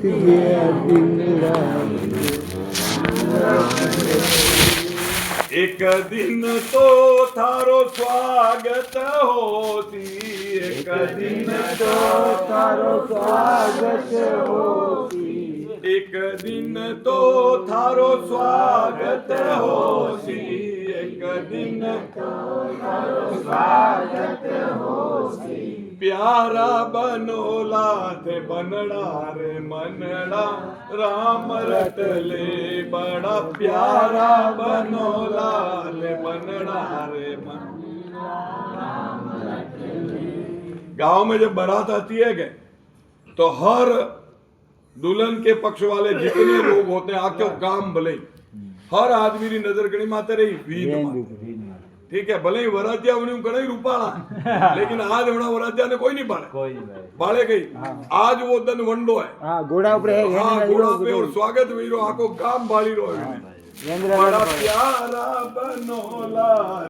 एक दिन तो थारो स्वागत होती, एक दिन तो थारो स्वागत होती, एक दिन तो थारो स्वागत होती, एक दिन तो थारो स्वागत होती। प्यारा बनोला थे बनड़ा रे मनड़ा, राम रटले बड़ा प्यारा बनोला रे बनड़ा रे गांव में जब बारात आती है के तो हर दुल्हन के पक्ष वाले जितने लोग होते हैं आके काम भले हर आदमी की नजर गणी माते रही वीन ठीक है भले ही वरातिया उन्हें कहीं रूपाला लेकिन आज हमारा वरातिया ने कोई नहीं बाले बाले गई आज वो दन वंडो है घोड़ा पे और स्वागत वीरो आको काम बाली रो बड़ा प्यारा बनोला